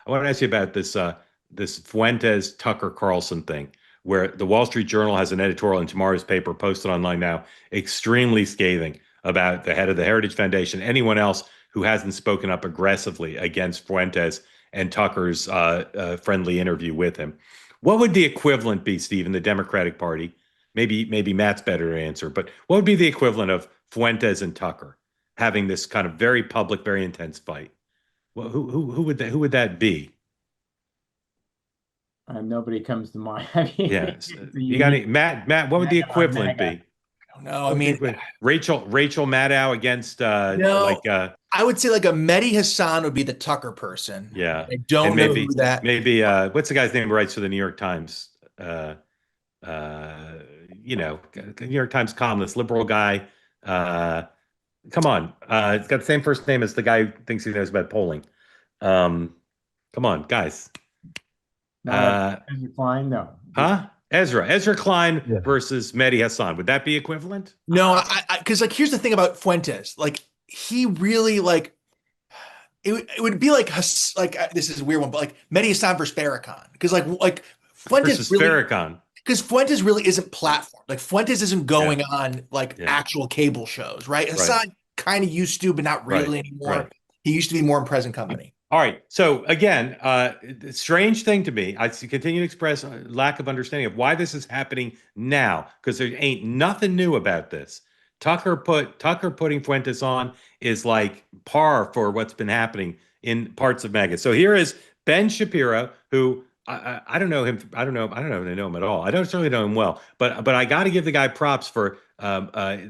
I want to ask you about this Fuentes Tucker Carlson thing, where the Wall Street Journal has an editorial in tomorrow's paper posted online now, extremely scathing about the head of the Heritage Foundation, anyone else who hasn't spoken up aggressively against Fuentes and Tucker's friendly interview with him. What would the equivalent be, Steve, in the Democratic Party? Maybe Matt's better to answer, but what would be the equivalent of Fuentes and Tucker having this kind of very public, very intense fight? Well, who would that be? Nobody comes to mind. I mean, Yes, you got any Matt? What would the equivalent be? No, I mean, Rachel Maddow against no, I would say like a Mehdi Hassan would be the Tucker person. Yeah, I don't know who that. Maybe what's the guy's name who writes for the New York Times? New York Times columnist, liberal guy. Come on, it's got the same first name as the guy who thinks he knows about polling. Come on, guys. Ezra Klein, no. Huh? Ezra Klein versus Mehdi Hassan. Would that be equivalent? No, because like here's the thing about Fuentes. Like he really like it would be like this is a weird one, but like Mehdi Hassan versus Farrakhan. Because like Fuentes versus really, Farrakhan. Because Fuentes really isn't platform. Like Fuentes isn't going on like actual cable shows, right? Hassan kind of used to, but not really anymore. Right. He used to be more in present company. All right. So again, strange thing to me. I continue to express a lack of understanding of why this is happening now, because there ain't nothing new about this. Tucker putting Fuentes on is like par for what's been happening in parts of MAGA. So here is Ben Shapiro, who I don't know him. I don't know if I know him at all. I don't certainly know him well, but I got to give the guy props for what's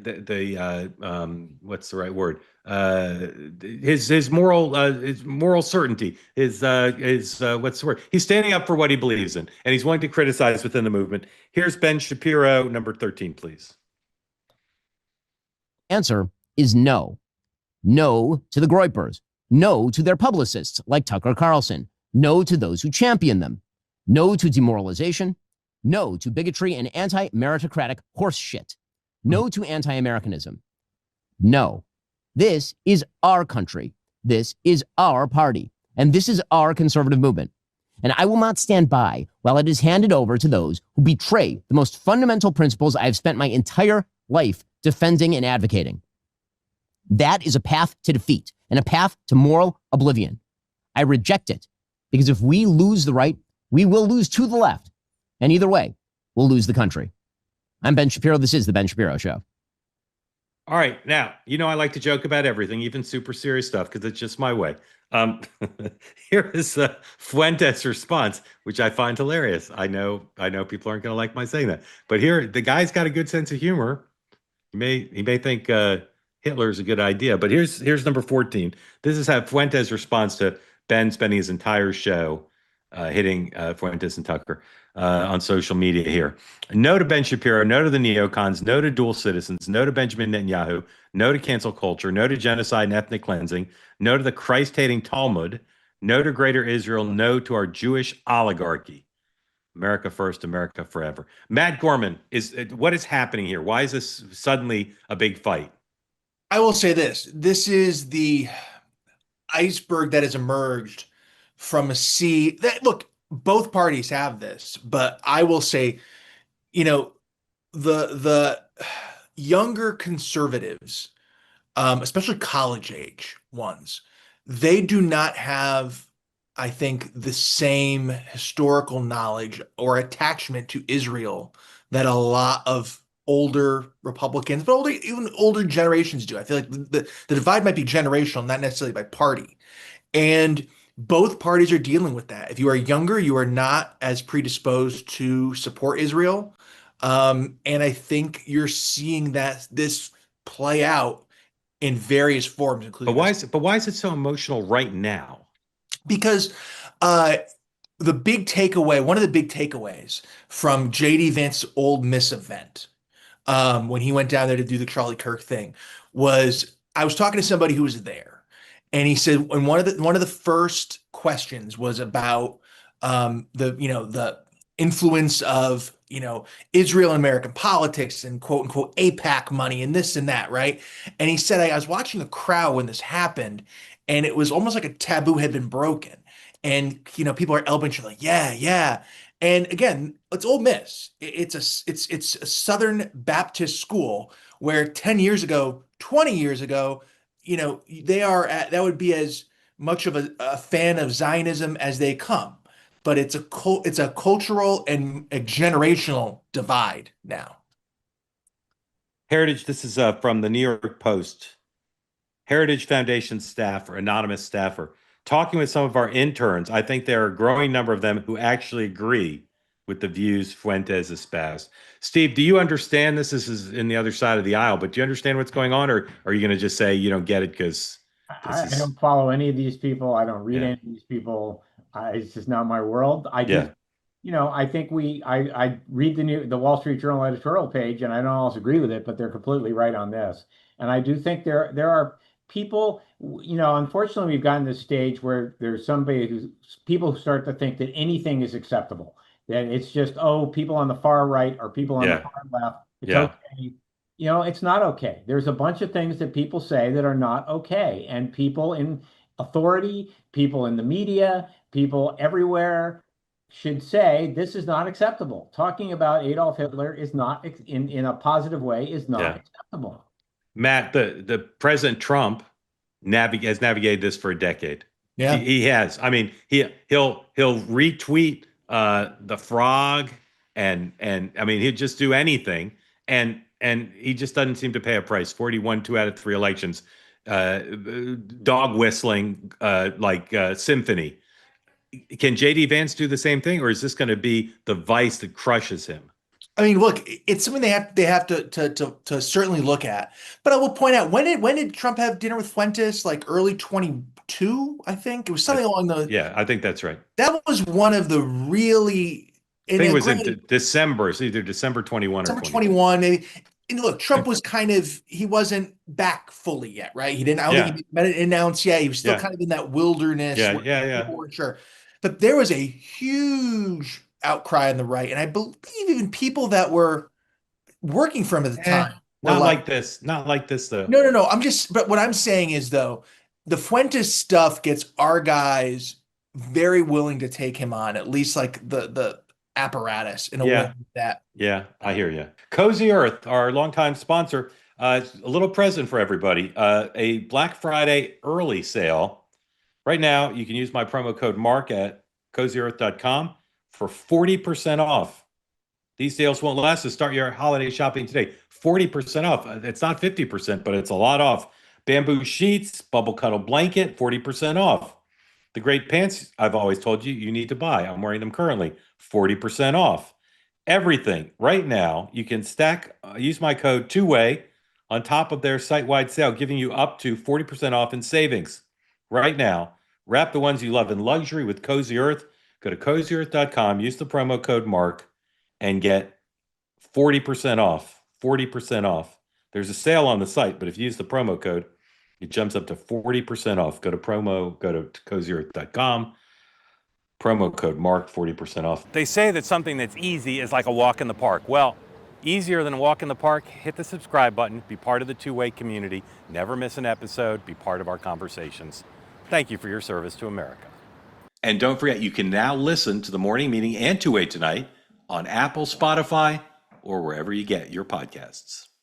the right word? His moral certainty, his what's the word? He's standing up for what he believes in, and he's willing to criticize within the movement. Here's Ben Shapiro, number 13, please. Answer is no. No to the Groypers. No to their publicists like Tucker Carlson. No to those who champion them. No to demoralization. No to bigotry and anti-meritocratic horse shit. No to anti-Americanism. No. This is our country. This is our party. And this is our conservative movement. And I will not stand by while it is handed over to those who betray the most fundamental principles I have spent my entire life defending and advocating. That is a path to defeat and a path to moral oblivion. I reject it because if we lose the right, we will lose to the left. And either way, we'll lose the country. I'm Ben Shapiro. This is The Ben Shapiro Show. All right. Now, I like to joke about everything, even super serious stuff, because it's just my way. Here is Fuentes' response, which I find hilarious. I know people aren't going to like my saying that, but here, the guy's got a good sense of humor. He may think Hitler's a good idea, but here's number 14. This is how Fuentes responds to Ben spending his entire show hitting Fuentes and Tucker on social media here. No to Ben Shapiro, no to the neocons, no to dual citizens, no to Benjamin Netanyahu, no to cancel culture, no to genocide and ethnic cleansing, no to the Christ-hating Talmud, no to Greater Israel, no to our Jewish oligarchy. America first, America forever. Matt Gorman, what is happening here? Why is this suddenly a big fight? I will say this. This is the iceberg that has emerged from a sea that, look, both parties have this, but I will say, the younger conservatives, especially college age ones, they do not have, I think, the same historical knowledge or attachment to Israel that a lot of older Republicans, but even older generations do. I feel like the divide might be generational, not necessarily by party. And both parties are dealing with that. If you are younger, you are not as predisposed to support Israel. And I think you're seeing this play out in various forms, including. But why is it so emotional right now? Because one of the big takeaways from J.D. Vance's Ole Miss event, when he went down there to do the Charlie Kirk thing, was I was talking to somebody who was there. And he said, and one of the first questions was about the influence of Israel and American politics and quote unquote AIPAC money and this and that, right? And he said, I was watching the crowd when this happened, and it was almost like a taboo had been broken. and people are elbowing each other like, yeah, yeah. And again, it's Ole Miss. It's a Southern Baptist school where 10 years ago, 20 years ago, that would be as much of a fan of Zionism as they come. But it's a cultural and a generational divide now. Heritage, this is from the New York Post. Heritage Foundation staff or anonymous staffer talking with some of our interns. I think there are a growing number of them who actually agree with the views Fuentes espoused. Steve, do you understand this? This is in the other side of the aisle, but do you understand what's going on, or are you going to just say you don't get it because this I is don't follow any of these people. I don't read yeah, any of these people. It's just not my world. I yeah, just, I think I read the Wall Street Journal editorial page, and I don't always agree with it, but they're completely right on this. And I do think there are people, unfortunately, we've gotten to this stage where there's people who start to think that anything is acceptable. That it's just, oh, people on the far right or people on the yeah, far left. It's yeah, okay. It's not okay. There's a bunch of things that people say that are not okay. And people in authority, people in the media, people everywhere should say this is not acceptable. Talking about Adolf Hitler is not in a positive way is not yeah. acceptable. Matt, the President Trump has navigated this for a decade. He, Yeah. he has. I mean, he'll retweet the frog and I mean he'll just do anything and he just doesn't seem to pay a price. 41 2 out of 3 elections, uh, dog whistling like symphony. Can JD Vance do the same thing, or is this going to be the vice that crushes him? I mean, look, it's something they have to certainly look at. But I will point out, when did Trump have dinner with Fuentes? Like early 22, I think. It was something along the Yeah, I think that's right. that was one of the really, I and think it was in granted, December. It's either December 21 or December 22. 21, maybe. And look, Trump was he wasn't back fully yet, right? I don't think Yeah, he made it announced yet. He was still yeah, kind of in that wilderness yeah, where yeah, yeah. people weren't sure. But there was a huge outcry on the right. And I believe even people that were working for him at the time were Not like, like this. Not like this, though. no, no, no. But what I'm saying is, though, the Fuentes stuff gets our guys very willing to take him on, at least like the apparatus in a way Yeah, that. yeah, I hear you. Cozy Earth, our longtime sponsor, a little present for everybody. A Black Friday early sale. Right now, you can use my promo code Mark at cozyearth.com for 40% off. These deals won't last, so start your holiday shopping today. 40% off. It's not 50%, but it's a lot off. Bamboo sheets, bubble cuddle blanket, 40% off. The great pants I've always told you you need to buy. I'm wearing them currently. 40% off. Everything right now, you can use my code two-way on top of their site-wide sale, giving you up to 40% off in savings. Right now, wrap the ones you love in luxury with Cozy Earth. Go to cozyearth.com, use the promo code MARK, and get 40% off. 40% off. There's a sale on the site, but if you use the promo code, it jumps up to 40% off. Go to cozyearth.com. Promo code Mark, 40% off. They say that something that's easy is like a walk in the park. Well, easier than a walk in the park, hit the subscribe button, be part of the two-way community, never miss an episode, be part of our conversations. Thank you for your service to America. And don't forget, you can now listen to the morning meeting and two-way tonight on Apple, Spotify, or wherever you get your podcasts.